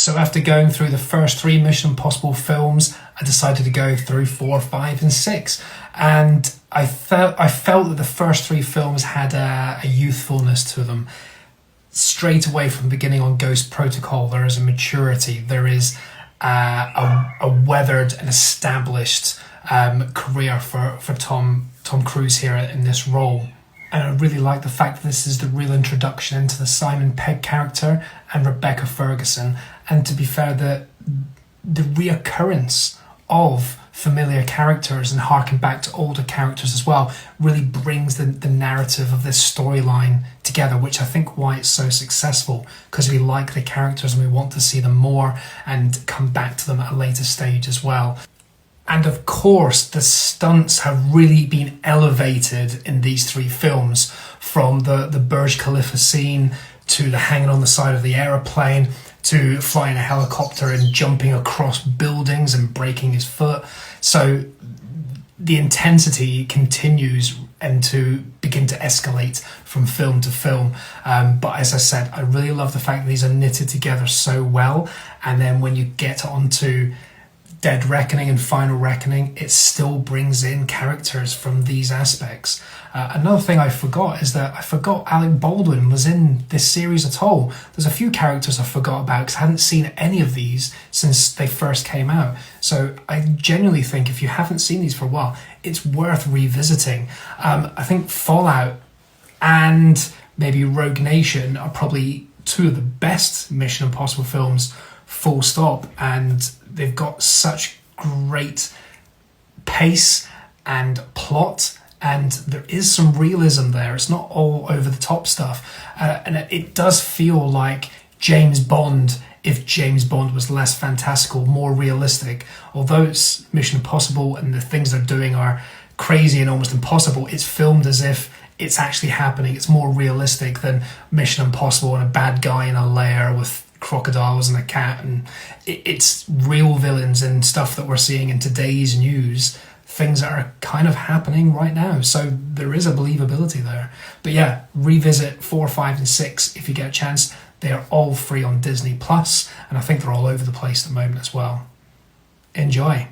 So after going through the first three Mission Impossible films, I decided to go through 4, 5 and 6. And I felt that the first three films had a youthfulness to them. Straight away from the beginning on Ghost Protocol, there is a maturity. There is a weathered and established career for Tom Cruise here in this role. And I really like the fact that this is the real introduction into the Simon Pegg character and Rebecca Ferguson. And to be fair, the reoccurrence of familiar characters and harking back to older characters as well really brings the narrative of this storyline together, which I think why it's so successful, because we like the characters and we want to see them more and come back to them at a later stage as well. And of course, the stunts have really been elevated in these three films, from the Burj Khalifa scene to the hanging on the side of the aeroplane to flying a helicopter and jumping across buildings and breaking his foot. So the intensity continues and to begin to escalate from film to film. But as I said, I really love the fact that these are knitted together so well. And then when you get onto Dead Reckoning and Final Reckoning, it still brings in characters from these aspects. Another thing I forgot is that I forgot Alec Baldwin was in this series at all. There's a few characters I forgot about because I hadn't seen any of these since they first came out. So I genuinely think if you haven't seen these for a while, it's worth revisiting. I think Fallout and maybe Rogue Nation are probably two of the best Mission Impossible films, full stop, and they've got such great pace and plot, and there is some realism there. It's not all over the top stuff, and it does feel like James Bond if James Bond was less fantastical, more realistic. Although it's Mission Impossible and the things they're doing are crazy and almost impossible, it's filmed as if it's actually happening. It's more realistic than Mission Impossible and a bad guy in a lair with crocodiles and a cat, and it's real villains and stuff that we're seeing in today's news, things that are kind of happening right now. So there is a believability there. But yeah, revisit 4, 5 and 6 if you get a chance. They are all free on Disney Plus, and I think they're all over the place at the moment as well. Enjoy.